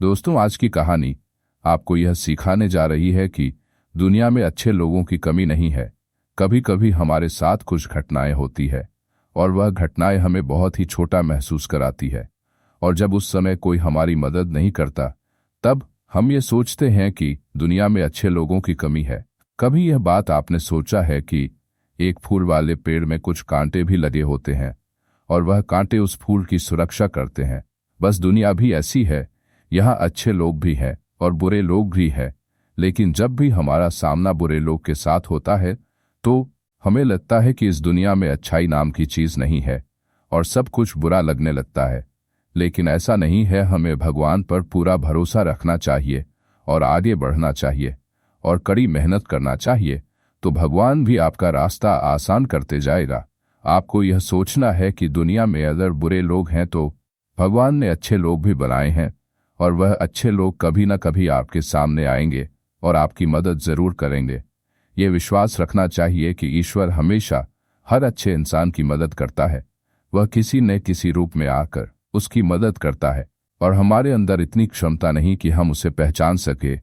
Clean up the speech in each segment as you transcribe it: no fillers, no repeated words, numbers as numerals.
दोस्तों, आज की कहानी आपको यह सिखाने जा रही है कि दुनिया में अच्छे लोगों की कमी नहीं है। कभी कभी हमारे साथ कुछ घटनाएं होती है और वह घटनाएं हमें बहुत ही छोटा महसूस कराती है, और जब उस समय कोई हमारी मदद नहीं करता तब हम ये सोचते हैं कि दुनिया में अच्छे लोगों की कमी है। कभी यह बात आपने सोचा है कि एक फूल वाले पेड़ में कुछ कांटे भी लगे होते हैं और वह कांटे उस फूल की सुरक्षा करते हैं। बस दुनिया भी ऐसी है। यहाँ अच्छे लोग भी हैं और बुरे लोग भी हैं, लेकिन जब भी हमारा सामना बुरे लोग के साथ होता है तो हमें लगता है कि इस दुनिया में अच्छाई नाम की चीज नहीं है और सब कुछ बुरा लगने लगता है। लेकिन ऐसा नहीं है। हमें भगवान पर पूरा भरोसा रखना चाहिए और आगे बढ़ना चाहिए और कड़ी मेहनत करना चाहिए, तो भगवान भी आपका रास्ता आसान करते जाएगा। आपको यह सोचना है कि दुनिया में अगर बुरे लोग हैं तो भगवान ने अच्छे लोग भी बनाए हैं, और वह अच्छे लोग कभी न कभी आपके सामने आएंगे और आपकी मदद जरूर करेंगे। ये विश्वास रखना चाहिए कि ईश्वर हमेशा हर अच्छे इंसान की मदद करता है। वह किसी न किसी रूप में आकर उसकी मदद करता है और हमारे अंदर इतनी क्षमता नहीं कि हम उसे पहचान सके।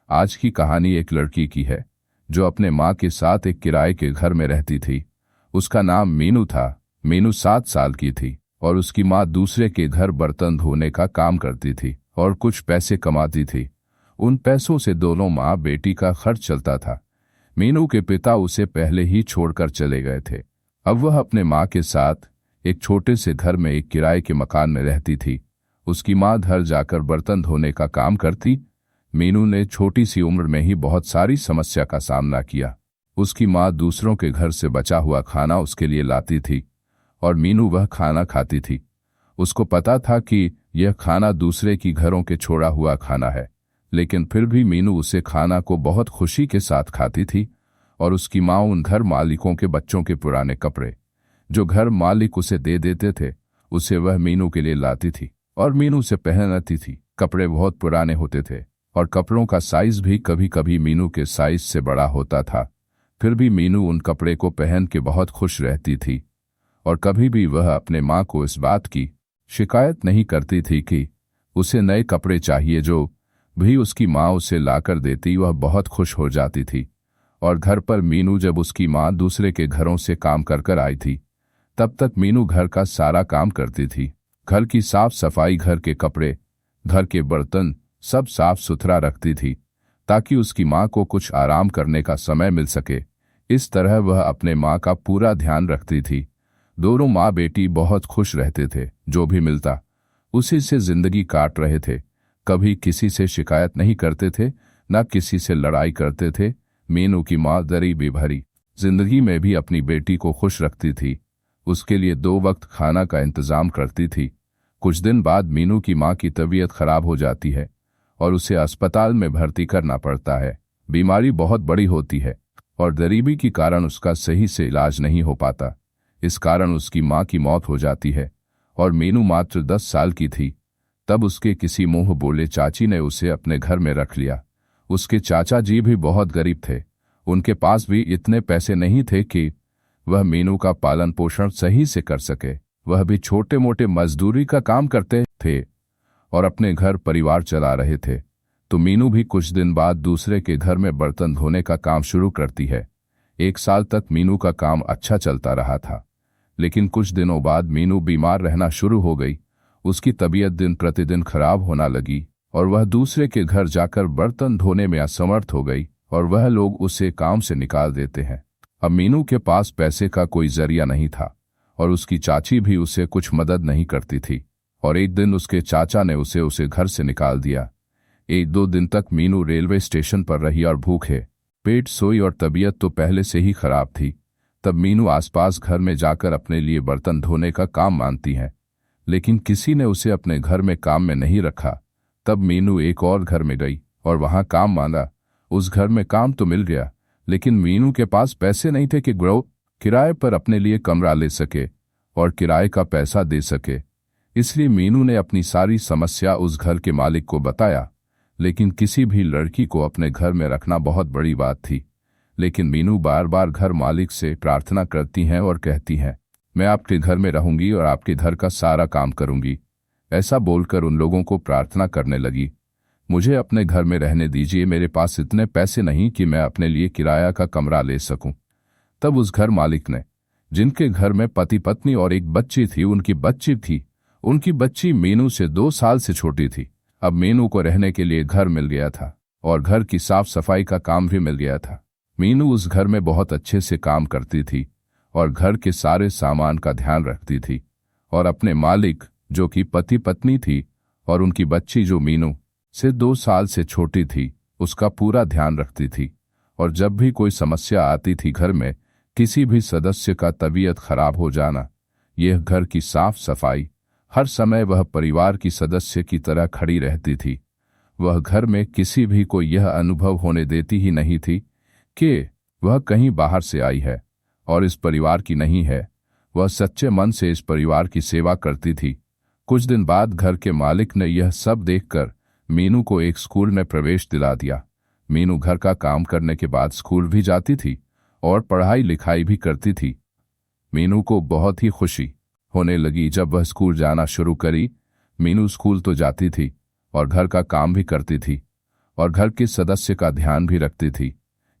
आज की कहानी एक लड़की की है जो अपने माँ के साथ एक किराए के घर में रहती थी। उसका नाम मीनू था। मीनू 7 साल की थी और उसकी माँ दूसरे के घर बर्तन धोने का काम करती थी और कुछ पैसे कमाती थी। उन पैसों से दोनों माँ बेटी का खर्च चलता था। मीनू के पिता उसे पहले ही छोड़कर चले गए थे। अब वह अपने माँ के साथ एक छोटे से घर में एक किराए के मकान में रहती थी। उसकी माँ घर जाकर बर्तन धोने का काम करती। मीनू ने छोटी सी उम्र में ही बहुत सारी समस्या का सामना किया। उसकी माँ दूसरों के घर से बचा हुआ खाना उसके लिए लाती थी और मीनू वह खाना खाती थी। उसको पता था कि यह खाना दूसरे की घरों के छोड़ा हुआ खाना है, लेकिन फिर भी मीनू उसे खाना को बहुत खुशी के साथ खाती थी। और उसकी माँ उन घर मालिकों के बच्चों के पुराने कपड़े जो घर मालिक उसे दे देते थे उसे वह मीनू के लिए लाती थी और मीनू से पहनती थी। कपड़े बहुत पुराने होते थे और कपड़ों का साइज भी कभी कभी मीनू के साइज से बड़ा होता था। फिर भी मीनू उन कपड़े को पहन के बहुत खुश रहती थी और कभी भी वह अपने माँ को इस बात की शिकायत नहीं करती थी कि उसे नए कपड़े चाहिए। जो भी उसकी माँ उसे लाकर देती वह बहुत खुश हो जाती थी। और घर पर मीनू जब उसकी माँ दूसरे के घरों से काम कर कर आई थी तब तक मीनू घर का सारा काम करती थी। घर की साफ सफाई, घर के कपड़े, घर के बर्तन सब साफ सुथरा रखती थी ताकि उसकी माँ को कुछ आराम करने का समय मिल सके। इस तरह वह अपने माँ का पूरा ध्यान रखती थी। दोनों माँ बेटी बहुत खुश रहते थे। जो भी मिलता उसी से जिंदगी काट रहे थे। कभी किसी से शिकायत नहीं करते थे, न किसी से लड़ाई करते थे। मीनू की माँ गरीबी भरी जिंदगी में भी अपनी बेटी को खुश रखती थी। उसके लिए 2 वक्त खाना का इंतजाम करती थी। कुछ दिन बाद मीनू की माँ की तबीयत खराब हो जाती है और उसे अस्पताल में भर्ती करना पड़ता है। बीमारी बहुत बड़ी होती है और गरीबी के कारण उसका सही से इलाज नहीं हो पाता। इस कारण उसकी माँ की मौत हो जाती है और मीनू मात्र 10 साल की थी। तब उसके किसी मुंह बोले चाची ने उसे अपने घर में रख लिया। उसके चाचा जी भी बहुत गरीब थे। उनके पास भी इतने पैसे नहीं थे कि वह मीनू का पालन पोषण सही से कर सके। वह भी छोटे मोटे मजदूरी का काम करते थे और अपने घर परिवार चला रहे थे। तो मीनू भी कुछ दिन बाद दूसरे के घर में बर्तन धोने का काम शुरू करती है। 1 साल तक मीनू का काम अच्छा चलता रहा था, लेकिन कुछ दिनों बाद मीनू बीमार रहना शुरू हो गई। उसकी तबीयत दिन प्रतिदिन खराब होना लगी और वह दूसरे के घर जाकर बर्तन धोने में असमर्थ हो गई और वह लोग उसे काम से निकाल देते हैं। अब मीनू के पास पैसे का कोई जरिया नहीं था और उसकी चाची भी उसे कुछ मदद नहीं करती थी। और एक दिन उसके चाचा ने उसे घर से निकाल दिया। 1-2 दिन तक मीनू रेलवे स्टेशन पर रही और भूखे पेट सोई और तबीयत तो पहले से ही खराब थी। तब मीनू आसपास घर में जाकर अपने लिए बर्तन धोने का काम मानती है, लेकिन किसी ने उसे अपने घर में काम में नहीं रखा। तब मीनू एक और घर में गई और वहां काम मांगा। उस घर में काम तो मिल गया, लेकिन मीनू के पास पैसे नहीं थे कि वो किराए पर अपने लिए कमरा ले सके और किराए का पैसा दे सके। इसलिए मीनू ने अपनी सारी समस्या उस घर के मालिक को बताया। लेकिन किसी भी लड़की को अपने घर में रखना बहुत बड़ी बात थी। लेकिन मीनू बार बार घर मालिक से प्रार्थना करती हैं और कहती हैं, मैं आपके घर में रहूंगी और आपके घर का सारा काम करूंगी। ऐसा बोलकर उन लोगों को प्रार्थना करने लगी मुझे अपने घर में रहने दीजिए, मेरे पास इतने पैसे नहीं कि मैं अपने लिए किराया का कमरा ले सकूं। तब उस घर मालिक ने, जिनके घर में पति पत्नी और एक बच्ची थी, उनकी बच्ची मीनू से 2 साल से छोटी थी। अब मीनू को रहने के लिए घर मिल गया था और घर की साफ सफाई का काम भी मिल गया था। मीनू उस घर में बहुत अच्छे से काम करती थी और घर के सारे सामान का ध्यान रखती थी और अपने मालिक, जो कि पति पत्नी थी, और उनकी बच्ची, जो मीनू से 2 साल से छोटी थी, उसका पूरा ध्यान रखती थी। और जब भी कोई समस्या आती थी, घर में किसी भी सदस्य का तबीयत खराब हो जाना, यह घर की साफ सफाई, हर समय वह परिवार की सदस्य की तरह खड़ी रहती थी। वह घर में किसी भी को यह अनुभव होने देती ही नहीं थी कि वह कहीं बाहर से आई है और इस परिवार की नहीं है। वह सच्चे मन से इस परिवार की सेवा करती थी। कुछ दिन बाद घर के मालिक ने यह सब देखकर मीनू को एक स्कूल में प्रवेश दिला दिया। मीनू घर का काम करने के बाद स्कूल भी जाती थी और पढ़ाई लिखाई भी करती थी। मीनू को बहुत ही खुशी होने लगी जब वह स्कूल जाना शुरू करी। मीनू स्कूल तो जाती थी और घर का काम भी करती थी और घर के सदस्य का ध्यान भी रखती थी।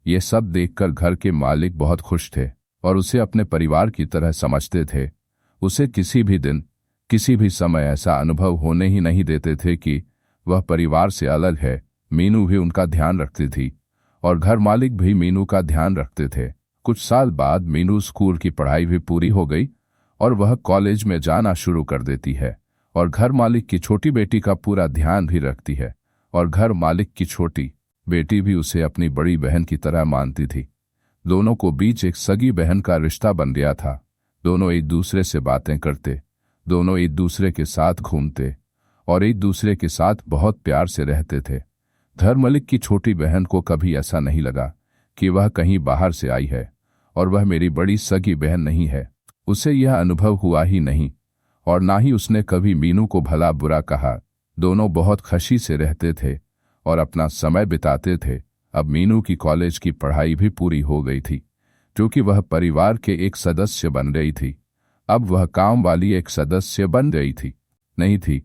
ये सब देखकर घर के मालिक बहुत खुश थे और उसे अपने परिवार की तरह समझते थे। उसे किसी भी दिन, किसी भी समय ऐसा अनुभव होने ही नहीं देते थे कि वह परिवार से अलग है। मीनू भी उनका ध्यान रखती थी और घर मालिक भी मीनू का ध्यान रखते थे। कुछ साल बाद मीनू स्कूल की पढ़ाई भी पूरी हो गई और वह कॉलेज में जाना शुरू कर देती है और घर मालिक की छोटी बेटी का पूरा ध्यान भी रखती है और घर मालिक की छोटी बेटी भी उसे अपनी बड़ी बहन की तरह मानती थी। दोनों को बीच एक सगी बहन का रिश्ता बन गया था। दोनों एक दूसरे से बातें करते, दोनों एक दूसरे के साथ घूमते और एक दूसरे के साथ बहुत प्यार से रहते थे। घर मालिक की छोटी बहन को कभी ऐसा नहीं लगा कि वह कहीं बाहर से आई है और वह मेरी बड़ी सगी बहन नहीं है। उसे यह अनुभव हुआ ही नहीं और ना ही उसने कभी मीनू को भला बुरा कहा। दोनों बहुत खुशी से रहते थे और अपना समय बिताते थे। अब मीनू की कॉलेज की पढ़ाई भी पूरी हो गई थी, क्योंकि वह परिवार के एक सदस्य बन गई थी। अब वह काम वाली एक सदस्य बन गई थी नहीं थी।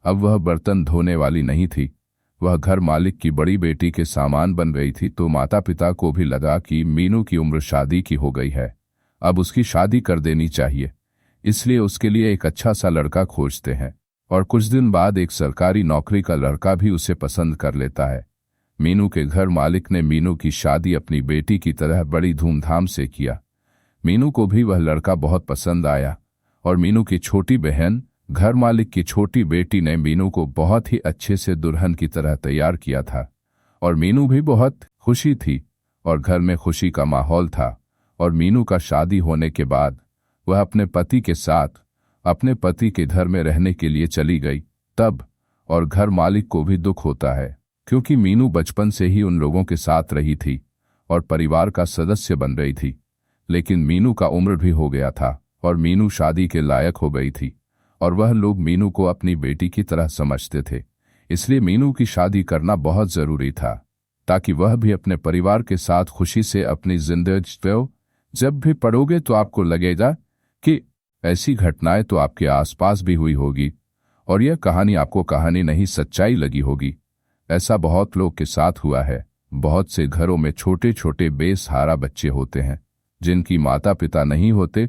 अब वह बर्तन धोने वाली नहीं थी। वह घर मालिक की बड़ी बेटी के सामान बन गई थी। तो माता पिता को भी लगा कि मीनू की उम्र शादी की हो गई है, अब उसकी शादी कर देनी चाहिए। इसलिए उसके लिए एक अच्छा सा लड़का खोजते हैं और कुछ दिन बाद एक सरकारी नौकरी का लड़का भी उसे पसंद कर लेता है। मीनू के घर मालिक ने मीनू की शादी अपनी बेटी की तरह बड़ी धूमधाम से किया। मीनू को भी वह लड़का बहुत पसंद आया और मीनू की छोटी बहन, घर मालिक की छोटी बेटी, ने मीनू को बहुत ही अच्छे से दुल्हन की तरह तैयार किया था और मीनू भी बहुत खुशी थी और घर में खुशी का माहौल था। और मीनू का शादी होने के बाद वह अपने पति के साथ अपने पति के घर में रहने के लिए चली गई। तब और घर मालिक को भी दुख होता है, क्योंकि मीनू बचपन से ही उन लोगों के साथ रही थी और परिवार का सदस्य बन रही थी। लेकिन मीनू का उम्र भी हो गया था और मीनू शादी के लायक हो गई थी और वह लोग मीनू को अपनी बेटी की तरह समझते थे। इसलिए मीनू की शादी करना बहुत जरूरी था, ताकि वह भी अपने परिवार के साथ खुशी से अपनी जिंदगी जिए। जब भी पढ़ोगे तो आपको लगेगा कि ऐसी घटनाएं तो आपके आसपास भी हुई होगी और यह कहानी आपको कहानी नहीं, सच्चाई लगी होगी। ऐसा बहुत लोग के साथ हुआ है। बहुत से घरों में छोटे छोटे बेसहारा बच्चे होते हैं जिनकी माता पिता नहीं होते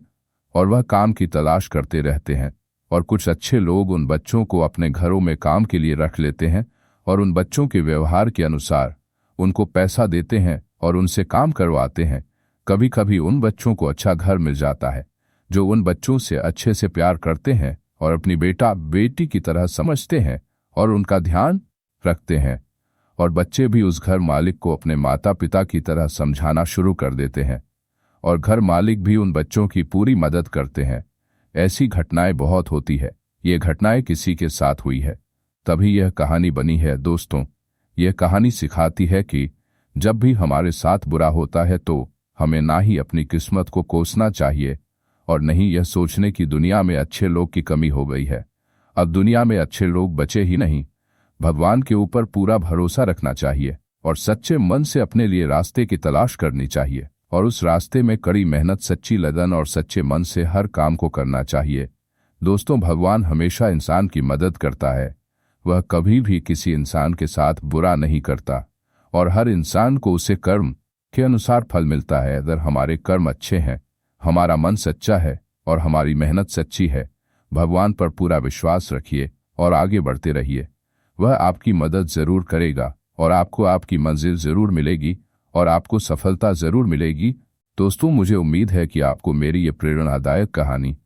और वह काम की तलाश करते रहते हैं। और कुछ अच्छे लोग उन बच्चों को अपने घरों में काम के लिए रख लेते हैं और उन बच्चों के व्यवहार के अनुसार उनको पैसा देते हैं और उनसे काम करवाते हैं। कभी कभी उन बच्चों को अच्छा घर मिल जाता है जो उन बच्चों से अच्छे से प्यार करते हैं और अपनी बेटा बेटी की तरह समझते हैं और उनका ध्यान रखते हैं। और बच्चे भी उस घर मालिक को अपने माता पिता की तरह समझाना शुरू कर देते हैं और घर मालिक भी उन बच्चों की पूरी मदद करते हैं। ऐसी घटनाएं बहुत होती है। ये घटनाएं किसी के साथ हुई है, तभी यह कहानी बनी है। दोस्तों, यह कहानी सिखाती है कि जब भी हमारे साथ बुरा होता है तो हमें ना ही अपनी किस्मत को कोसना चाहिए और नहीं यह सोचने की दुनिया में अच्छे लोग की कमी हो गई है। अब दुनिया में अच्छे लोग बचे ही नहीं। भगवान के ऊपर पूरा भरोसा रखना चाहिए और सच्चे मन से अपने लिए रास्ते की तलाश करनी चाहिए और उस रास्ते में कड़ी मेहनत, सच्ची लगन और सच्चे मन से हर काम को करना चाहिए। दोस्तों, भगवान हमेशा इंसान की मदद करता है। वह कभी भी किसी इंसान के साथ बुरा नहीं करता और हर इंसान को उसे कर्म के अनुसार फल मिलता है। अगर हमारे कर्म अच्छे हैं, हमारा मन सच्चा है और हमारी मेहनत सच्ची है, भगवान पर पूरा विश्वास रखिए और आगे बढ़ते रहिए। वह आपकी मदद जरूर करेगा और आपको आपकी मंजिल जरूर मिलेगी और आपको सफलता जरूर मिलेगी। दोस्तों, मुझे उम्मीद है कि आपको मेरी ये प्रेरणादायक कहानी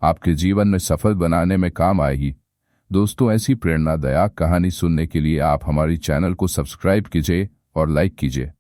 आपके जीवन में सफल बनाने में काम आएगी। दोस्तों, ऐसी प्रेरणादायक कहानी सुनने के लिए आप हमारी चैनल को सब्सक्राइब कीजिए और लाइक कीजिए।